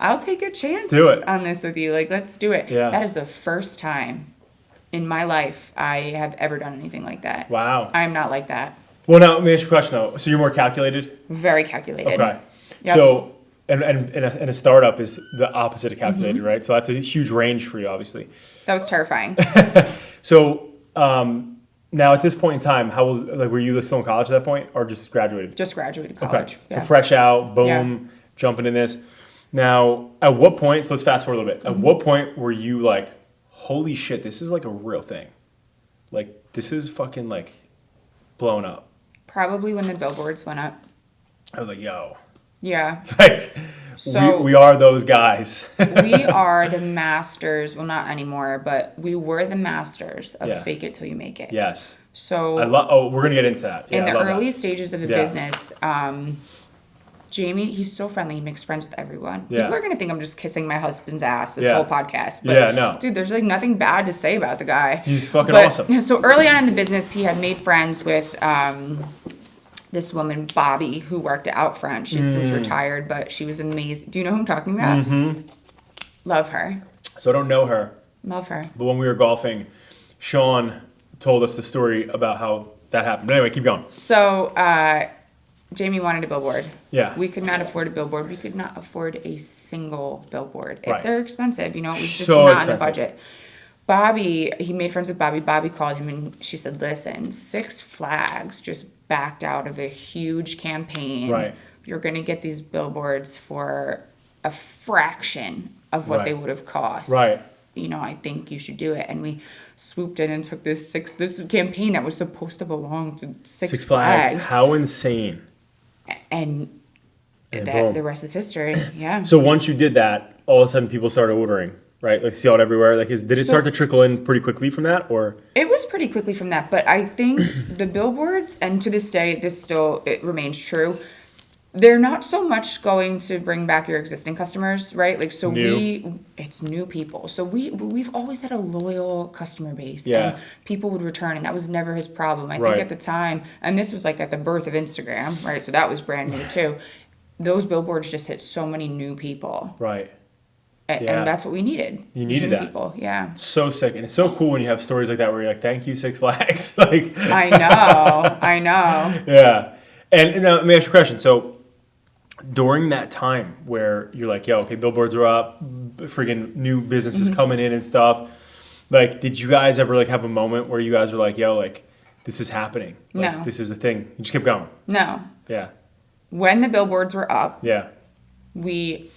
I'll take a chance on this with you. Let's do it. Yeah. That is the first time in my life I have ever done anything like that. Wow. I'm not like that. Well, now let me ask you a question though. So you're more calculated? Very calculated. Okay. Yep. So, and a startup is the opposite of calculated, right? So that's a huge range for you, obviously. That was terrifying. So now at this point in time, how were you still in college at that point, or just graduated? Just graduated college. Okay. Yeah. So fresh out, boom, jumping in this. Now, at what point? So let's fast forward a little bit. At what point were you like, holy shit, this is a real thing? This is fucking blown up. Probably when the billboards went up. I was like, yo. Yeah. So we are those guys. We are the masters. Well, not anymore, but we were the masters of fake it till you make it. Yes. So we're going to get into that. Yeah, in the early stages of the business, Jamie, he's so friendly. He makes friends with everyone. Yeah. People are going to think I'm just kissing my husband's ass this whole podcast. But no. Dude, there's nothing bad to say about the guy. He's fucking awesome. So early on in the business, he had made friends with this woman, Bobby, who worked at Outfront. She's since retired, but she was amazing. Do you know who I'm talking about? Mm-hmm. Love her. So I don't know her. Love her. But when we were golfing, Sean told us the story about how that happened. But anyway, keep going. So Jamie wanted a billboard. Yeah. We could not afford a billboard. We could not afford a single billboard. Right. They're expensive. It was just so not expensive. in the budget. Bobby, he made friends with Bobby. Bobby called him and she said, listen, Six Flags just backed out of a huge campaign. Right. You're going to get these billboards for a fraction of what they would have cost. Right. I think you should do it. And we swooped in and took this campaign that was supposed to belong to Six Flags. How insane. And boom. the rest is history. Yeah. So once you did that, all of a sudden people started ordering, right? See it everywhere. Did it start to trickle in pretty quickly from that, or? It was pretty quickly from that, but I think the billboards, and to this day, it remains true. They're not so much going to bring back your existing customers, right? It's new people. So we've always had a loyal customer base. Yeah. And people would return, and that was never his problem. I Right. think at the time, and this was at the birth of Instagram, right? So that was brand new too. Those billboards just hit so many new people. Right. And that's what we needed. You needed that. People. Yeah. So sick. And it's so cool when you have stories like that where you're like, thank you, Six Flags. I know. Yeah. And now let me ask you a question. So during that time where you're like, yo, okay, billboards are up, friggin' new businesses coming in and stuff, did you guys ever have a moment where you guys were like, yo, this is happening? No. This is a thing. You just kept going. No. Yeah. When the billboards were up, yeah, we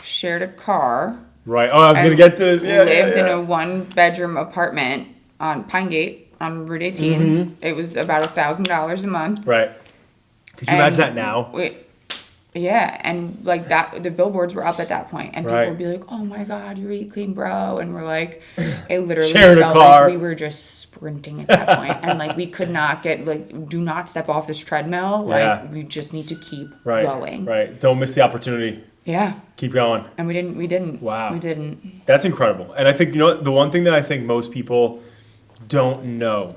shared a car. Right. Oh, I was going to get this. Yeah. Lived in a 1-bedroom apartment on Pine Gate on Route 18. Mm-hmm. It was about $1,000 a month. Right. Could you imagine that now? Yeah, and that, the billboards were up at that point, and people would be like, "Oh my God, you're Eat Clean Bro," and we're like, it literally felt like we were just sprinting at that point, and we could not get do not step off this treadmill. We just need to keep going. Right. Don't miss the opportunity. Yeah. Keep going. And we didn't. Wow. We didn't. That's incredible, and I think the one thing that I think most people don't know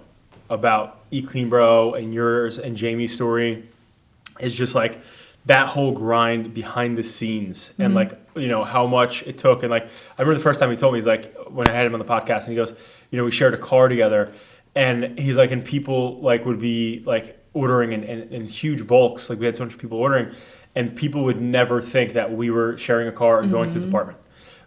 about Eat Clean Bro and yours and Jamie's story is just that whole grind behind the scenes and how much it took. And I remember the first time he told me, he's when I had him on the podcast, and he goes, we shared a car together, and he's and people would be ordering in huge bulks. We had so much people ordering, and people would never think that we were sharing a car and going to his apartment.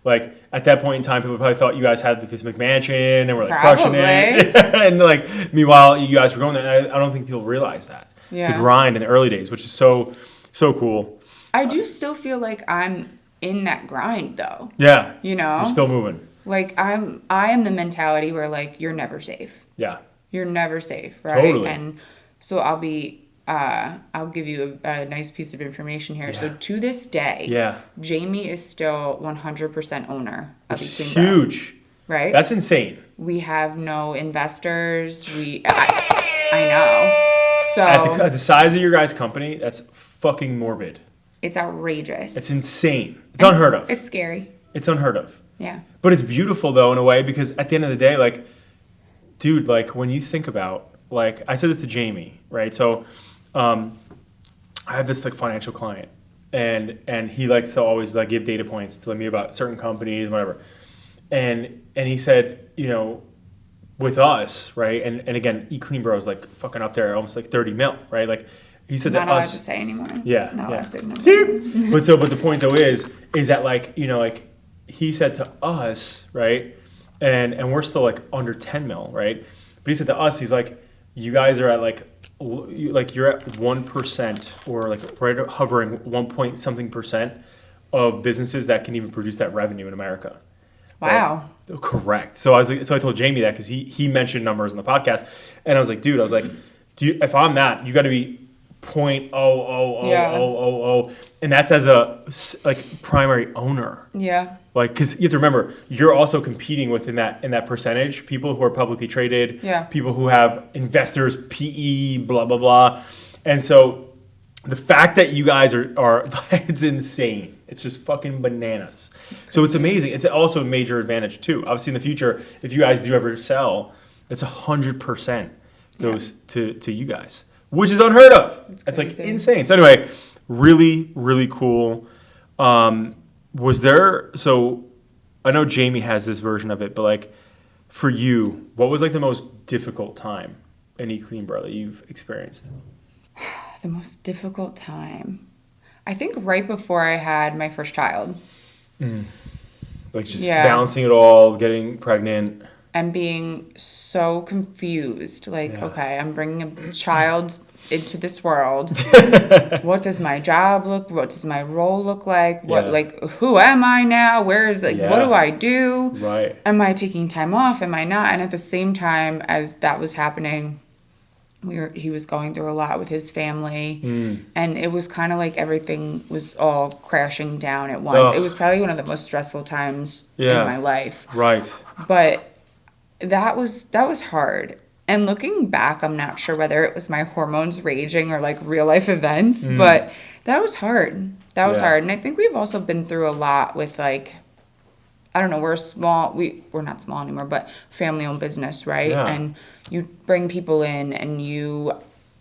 Like at that point in time, people probably thought you guys had this McMansion and were like crushing it. And like, meanwhile, you guys were going there. I don't think people realize that. The grind in the early days, which is so cool. I do still feel like I'm in that grind though. Yeah. You know? You're still moving. Like I am the mentality where like you're never safe. Yeah. You're never safe, right? Totally. And so I'll give you a nice piece of information here. Yeah. So to this day, Jamie is still 100% owner of Which is huge. Right? That's insane. We have no investors. I know. So at the size of your guys' company, that's fucking morbid. It's outrageous. It's insane. It's unheard of. It's scary. It's unheard of. Yeah. But it's beautiful though in a way, because at the end of the day, like, dude, like when you think about, like, I said this to Jamie, right? So I have this like financial client, and he likes to always like give data points to me about certain companies, whatever. And he said, you know, with us, right? And again, eClean Bro is like fucking up there, almost like 30 mil, right? Like he said not that allowed us. to say anymore. Yeah. Not allowed to But say. the point though is that like, you know, like he said to us, right? And we're still like under 10 mil, right? But he said to us, he's like, you guys are at like you're at 1% or like right hovering 1 point something percent of businesses that can even produce that revenue in America. Wow. Right? Correct. So I told Jamie that because he mentioned numbers in the podcast, and I was like, dude, if I'm that, you got to be 0.00000, and that's as a like primary owner. Yeah. Like, because you have to remember, you're also competing within that percentage. People who are publicly traded, people who have investors, PE, blah blah blah, and so the fact that you guys are it's insane. It's just fucking bananas. So it's amazing. It's also a major advantage too. Obviously, in the future, if you guys do ever sell, it's 100% goes to you guys, which is unheard of. It's like insane. So anyway, really, really cool. Was there, so I know Jamie has this version of it, but like for you, what was like the most difficult time in eClean Bro that you've experienced? The most difficult time, I think right before I had my first child. Like just balancing it all, getting pregnant. And being so confused. Like, okay, I'm bringing a child into this world. What does my job what does my role look like? Who am I now? What do I do? Right. Am I taking time off? Am I not? And at the same time as that was happening, he was going through a lot with his family, and it was kind of like everything was all crashing down at once. Ugh. It was probably one of the most stressful times in my life. Right. But that was hard. And looking back, I'm not sure whether it was my hormones raging or like real life events, but that was hard. That was hard. And I think we've also been through a lot with like, I don't know, we're not small anymore, but family-owned business, right? Yeah. And you bring people in and you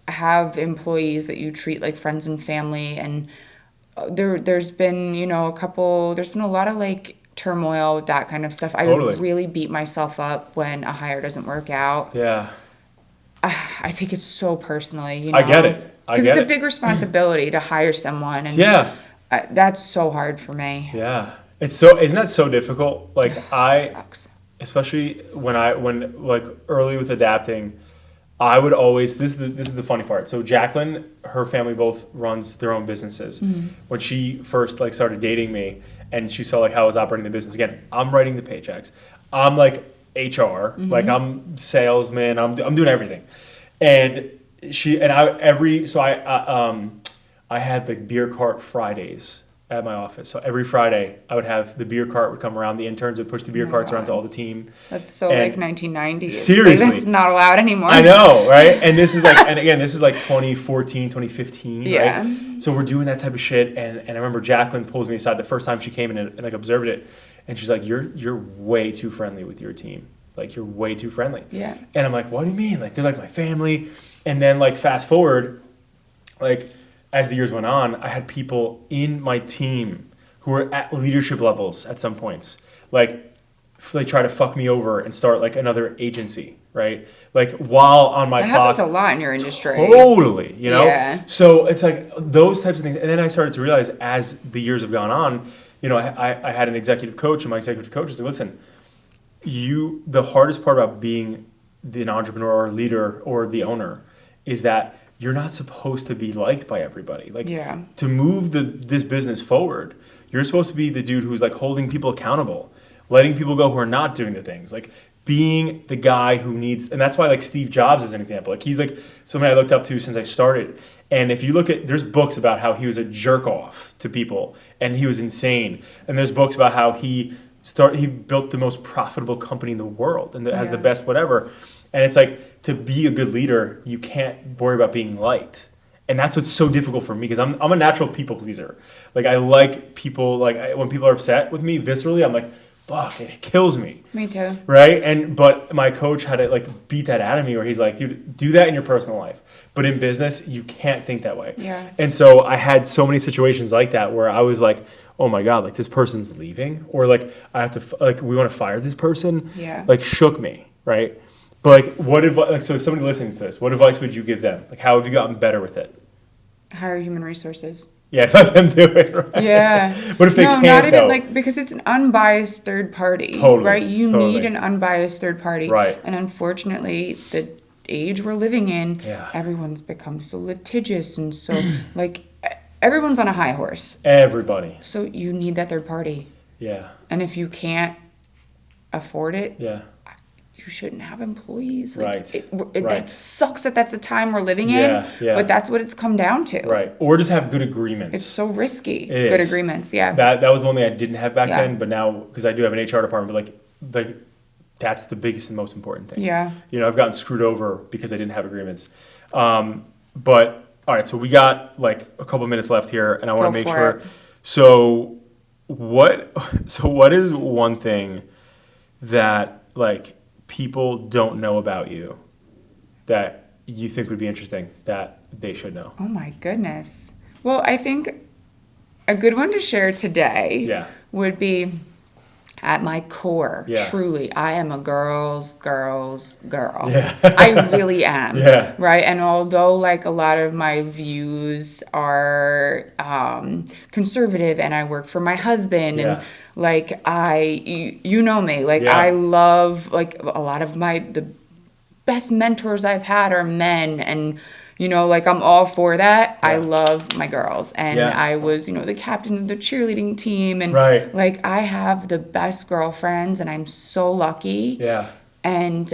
have employees that you treat like friends and family. And there's been, there's been a lot of like turmoil with that kind of stuff. Totally. I really beat myself up when a hire doesn't work out. Yeah. I take it so personally, I get it. Because it's a big responsibility to hire someone. And that's so hard for me. Yeah. Isn't that so difficult? Like sucks. Especially when like early with adapting, I would always, this is the funny part. So Jacqueline, her family both runs their own businesses. Mm-hmm. When she first like started dating me and she saw like how I was operating the business, again, I'm writing the paychecks. I'm like HR, like I'm salesman, I'm doing everything. And I had like beer cart Fridays at my office. So every Friday I would have the beer cart would come around. The interns would push the beer carts around to all the team. That's so like 1990s. Seriously. That's not allowed anymore. I know, right? And this is like, and again, this is like 2014, 2015, yeah. Right? So we're doing that type of shit. And I remember Jacqueline pulls me aside the first time she came in and like observed it. And she's like, you're way too friendly with your team. Like you're way too friendly. Yeah. And I'm like, what do you mean? Like they're like my family. And then like fast forward, like, as the years went on, I had people in my team who were at leadership levels at some points. Like, they try to fuck me over and start like another agency, right? Like while on my clock. That happens a lot in your industry. Totally, Yeah. So it's like those types of things. And then I started to realize as the years have gone on, I had an executive coach, and my executive coach said, listen, the hardest part about being an entrepreneur or leader or the owner is that you're not supposed to be liked by everybody. Like, to move this business forward, you're supposed to be the dude who's like holding people accountable, letting people go who are not doing the things, like being the guy who needs, and that's why like Steve Jobs is an example. Like, he's like somebody I looked up to since I started. And if you look at, there's books about how he was a jerk off to people and he was insane. And there's books about how he built the most profitable company in the world and that has the best whatever. And it's like, to be a good leader, you can't worry about being liked. And that's what's so difficult for me, because I'm a natural people pleaser. Like, I like people, like when people are upset with me viscerally, I'm like, fuck, it kills me. Me too. Right? But my coach had to like beat that out of me, where he's like, dude, do that in your personal life. But in business, you can't think that way. Yeah. And so I had so many situations like that where I was like, oh my God, like this person's leaving, or like I have to, like, we want to fire this person. Yeah. Like, shook me, right? But like, what advice, like, so if somebody listening to this, what advice would you give them? Like, how have you gotten better with it? Hire human resources. Yeah, let them do it, right? Yeah. But if they can't, not even though, like, because it's an unbiased third party. Totally. Right? You need an unbiased third party. Right. And unfortunately, the age we're living in, Yeah. everyone's become so litigious and so like everyone's on a high horse. Everybody. So you need that third party. Yeah. And if you can't afford it, Yeah. you shouldn't have employees. Like, Right. Right. That sucks that that's the time we're living Yeah, in. yeah. But that's what it's come down to. Right. Or just have good agreements. It's so risky. It Good is. agreements, yeah. That was the one thing I didn't have back Yeah. then, but now, because I do have an HR department, but like that's the biggest and most important thing. Yeah. I've gotten screwed over because I didn't have agreements. But all right, so we got like a couple minutes left here, and I want to make sure. It. So what is one thing that like people don't know about you that you think would be interesting that they should know? Oh my goodness. Well, I think a good one to share today would be, at my core, truly, I am a girl's girl. Yeah. I really am. Yeah. Right? And although like a lot of my views are conservative, and I work for my husband, and like you know me, like I love, like, a lot of the best mentors I've had are men, and like, I'm all for that. I love my girls. And I was, the captain of the cheerleading team. And like, I have the best girlfriends, and I'm so lucky. Yeah. And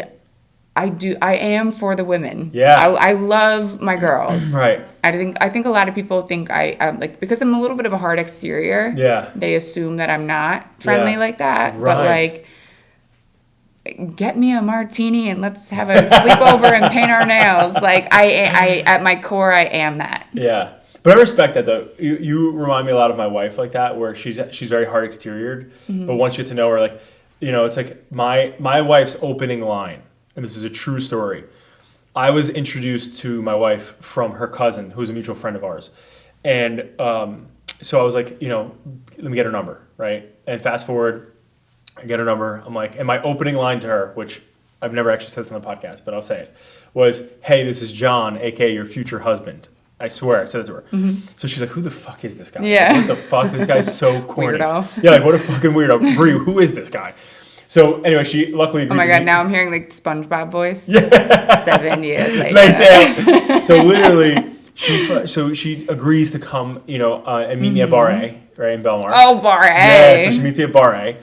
I am for the women. Yeah. I love my girls. Right. I think a lot of people think I'm like, because I'm a little bit of a hard exterior. Yeah. They assume that I'm not friendly like that. Right. But like, get me a martini and let's have a sleepover and paint our nails. Like, I at my core, I am that. Yeah. But I respect that, though. You remind me a lot of my wife like that, where she's very hard exteriored, but once you get to know her, like, it's like my wife's opening line, and this is a true story. I was introduced to my wife from her cousin, who's a mutual friend of ours. And so I was like, let me get her number, right? And fast forward, I get her number. I'm like, and my opening line to her, which I've never actually said this on the podcast, but I'll say it, was, "Hey, this is John, aka your future husband." I swear, I said it to her. Mm-hmm. So she's like, "Who the fuck is this guy? Yeah. Like, what the fuck? This guy's so corny." Weirdo. Yeah, like, what a fucking weirdo. Brie, who is this guy? So anyway, she luckily agreed. Oh my to God, meet. now I'm hearing like SpongeBob voice. Yeah. 7 years later. Like that. So literally, she agrees to come, and meet me at Bar A, right, in Belmar. Oh, Bar A. Yeah, so she meets me at Bar A.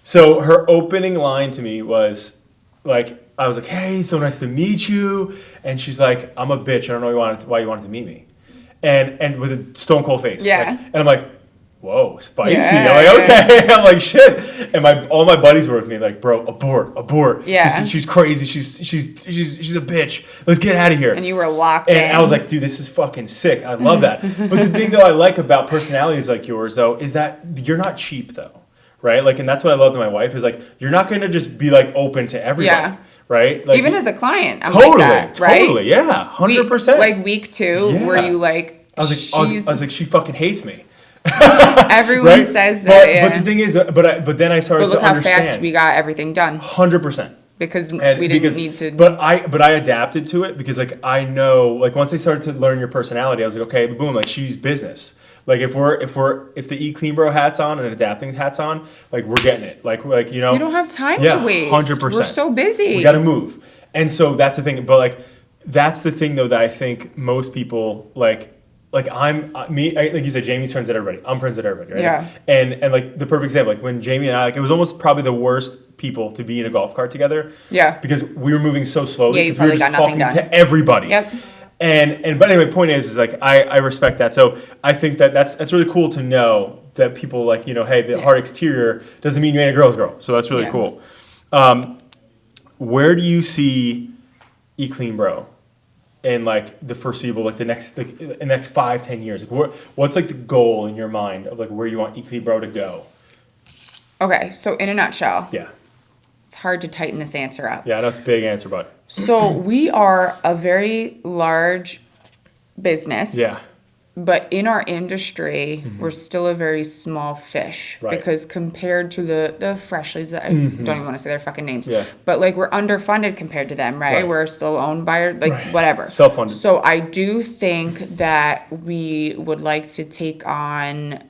So her opening line to me was like, I was like, "Hey, so nice to meet you." And she's like, "I'm a bitch. I don't know why you wanted to meet me." And with a stone cold face. Yeah. Like, and I'm like, "Whoa, spicy." Yeah, I'm like, "Okay." I'm like, "Shit." And all my buddies were with me, like, "Bro, abort. Yeah. She's crazy. She's a bitch. Let's get out of here." And you were locked in. And I was like, "Dude, this is fucking sick. I love that." But the thing, though, I like about personalities like yours, though, is that you're not cheap, though. Right? Like, and that's what I love to my wife, is like, you're not going to just be like open to everybody. Yeah. Right? Like, even as a client, I'm totally, like that, right? Totally, yeah, 100%. Like week 2, were you like, I was like, she fucking hates me. Everyone right? says that. Yeah. But the thing is, but then I started to understand. Look how fast we got everything done. 100%. Because we didn't need to. But I adapted to it, because like I know, like, once I started to learn your personality, I was like, okay, boom, like, she's business. Like if the Eat Clean Bro hat's on and Adapting hat's on, like we're getting it. Like you know. We don't have time to waste. 100%. We're so busy. We got to move. And so that's the thing. But like that's the thing though that I think most people like like you said, Jamie's friends with everybody. I'm friends with everybody, right? Yeah. And like the perfect example, like when Jamie and I, like it was almost probably the worst people to be in a golf cart together. Yeah. Because we were moving so slowly. Yeah, you because we were probably just got nothing talking done. to everybody. Yep. But anyway, point is like I respect that. So I think that's really cool to know that people like, you know, hey, the hard exterior doesn't mean you ain't a girl's girl. So that's really cool. Where do you see Eat Clean Bro in like the foreseeable, like the next 5-10 years? Like what's like the goal in your mind of like where you want Eat Clean Bro to go? Okay, so in a nutshell. Yeah. It's hard to tighten this answer up. Yeah, that's a big answer, bud. So we are a very large business. Yeah. But in our industry, we're still a very small fish. Right. Because compared to the Freshlies, that I don't even want to say their fucking names. Yeah. But like we're underfunded compared to them, right? We're still owned by whatever. Self-funded. So I do think that we would like to take on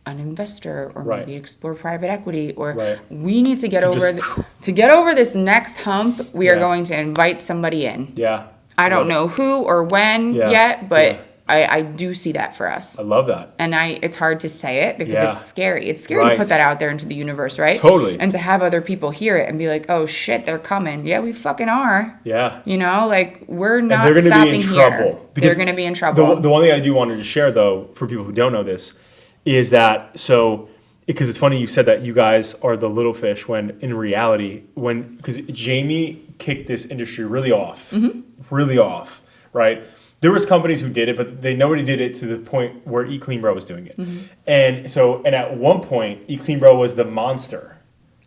an investor or maybe explore private equity, or we need to get over this next hump. We are going to invite somebody in. Yeah. I don't know who or when yet, but I do see that for us. I love that. And it's hard to say it because it's scary. It's scary to put that out there into the universe, right? Totally. And to have other people hear it and be like, oh shit, they're coming. Yeah, we fucking are. Yeah. You know, like we're not and they're stopping be in here. Trouble They're going to be in trouble. The one thing I do want to share though, for people who don't know this, is that because it's funny you said that you guys are the little fish when in reality, because Jamie kicked this industry really off, right? There was companies who did it, but nobody did it to the point where Eat Clean Bro was doing it. And at one point, Eat Clean Bro was the monster.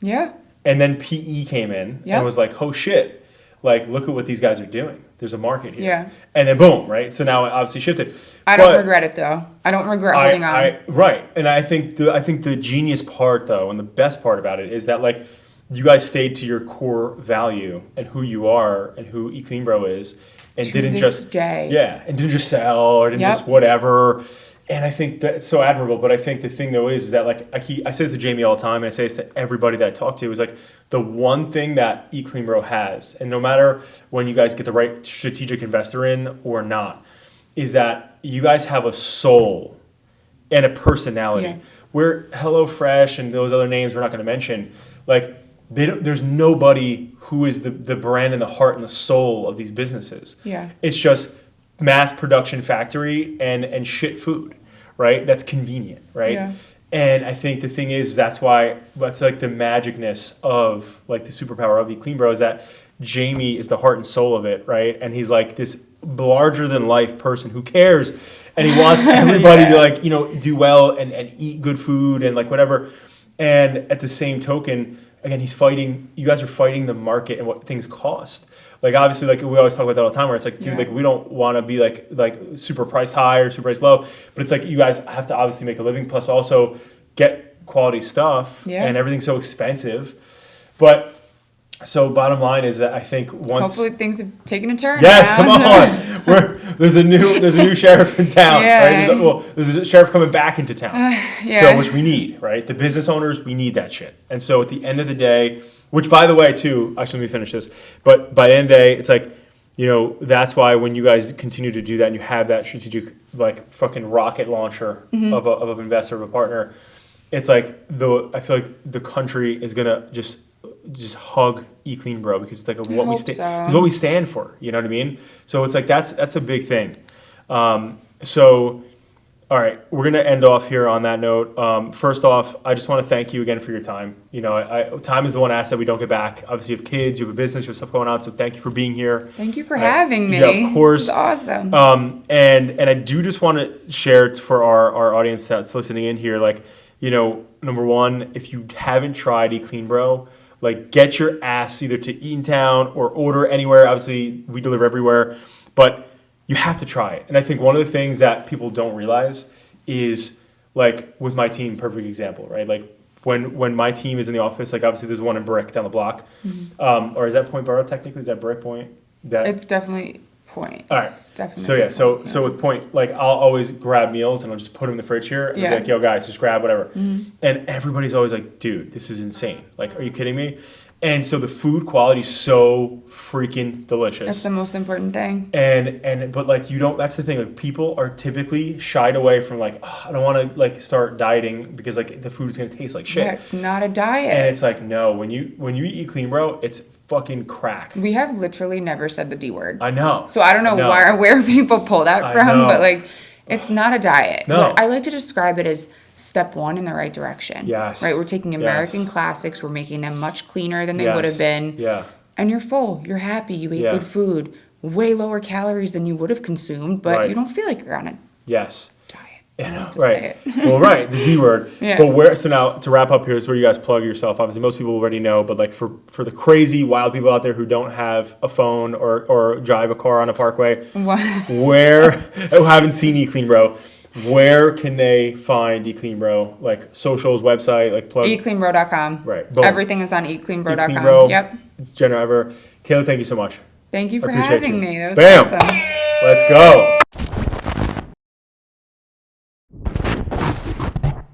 Yeah. And then PE came in and was like, oh shit, like look at what these guys are doing. There's a market here. Yeah. And then boom, right? So now it obviously shifted. I don't regret it though. I don't regret holding on. Right. And I think the genius part though, and the best part about it is that like you guys stayed to your core value and who you are and who Eat Clean Bro is, and didn't just sell or didn't just whatever. And I think that's so admirable. But I think the thing though is that like I say this to Jamie all the time, and I say this to everybody that I talk to, is like the one thing that Eat Clean Bro has, and no matter when you guys get the right strategic investor in or not, is that you guys have a soul and a personality. Yeah. Where HelloFresh and those other names we're not going to mention, like there's nobody who is the brand and the heart and the soul of these businesses. Yeah. It's just mass production factory and shit food, right? That's convenient, right? Yeah. And I think the thing is that's like the magicness of like the superpower of Eat Clean Bro is that Jamie is the heart and soul of it, right? And he's like this larger than life person who cares, and he wants everybody to like, you know, do well and eat good food and like whatever. And at the same token, again, you guys are fighting the market and what things cost. Like obviously, like we always talk about that all the time, where it's like, dude, like we don't want to be like super priced high or super priced low, but it's like you guys have to obviously make a living, plus also get quality stuff, and everything's so expensive. But so bottom line is that I think hopefully things have taken a turn. Yes, come on. There's a new sheriff in town, right? There's a sheriff coming back into town, so which we need, right? The business owners, we need that shit. And so at the end of the day. Which, by the way, too, actually, let me finish this. But by the end of the day, it's like, you know, that's why when you guys continue to do that and you have that strategic, like, fucking rocket launcher of an investor, of a partner, it's like, I feel like the country is going to just hug Eat Clean Bro because it's like it's what we stand for. You know what I mean? So it's like, that's a big thing. All right, we're going to end off here on that note. First off, I just want to thank you again for your time. You know, time is the one asset we don't get back. Obviously, you have kids, you have a business, you have stuff going on, so thank you for being here. Thank you for having me. Yeah, of course. This is awesome. And I do just want to share for our audience that's listening in here, like, you know, number one, if you haven't tried Eat Clean Bro, like, get your ass either to Eatontown or order anywhere. Obviously, we deliver everywhere, but you have to try it. And I think one of the things that people don't realize is, like, with my team, perfect example, right? Like, when my team is in the office, like, obviously there's one in Brick down the block. Or is that Point Borough technically? Is that Brick Point? It's definitely Point. All right. Definitely. So with Point, like I'll always grab meals and I'll just put them in the fridge here and be like, yo guys, just grab whatever. And everybody's always like, dude, this is insane. Like, are you kidding me? And so the food quality is so freaking delicious. That's the most important thing. But like that's the thing. Like people are typically shied away from like, oh, I don't want to like start dieting because like the food is gonna taste like shit. Yeah, it's not a diet. And it's like no, when you eat clean, bro, it's fucking crack. We have literally never said the D word. I know. So I don't know where people pull that from, but like it's not a diet. No. I like to describe it as step one in the right direction. Yes. Right? We're taking American classics, we're making them much cleaner than they would have been. Yeah. And you're full, you're happy, you ate good food, way lower calories than you would have consumed, but you don't feel like you're on a diet. Yeah, I right. Say it. Well, right, the D word. Yeah. But so now to wrap up here is where you guys plug yourself. Obviously, most people already know, but like for the crazy wild people out there who don't have a phone or drive a car on a parkway, who haven't seen eClean Bro, where can they find eClean Bro? Like socials, website, like plug. eCleanBro.com. Right. Boom. Everything is on eCleanBro.com. eClean Bro. Yep. It's Jenna Ever. Kayla, thank you so much. Thank you for Appreciate having you. me. That was Bam. awesome. Let's go.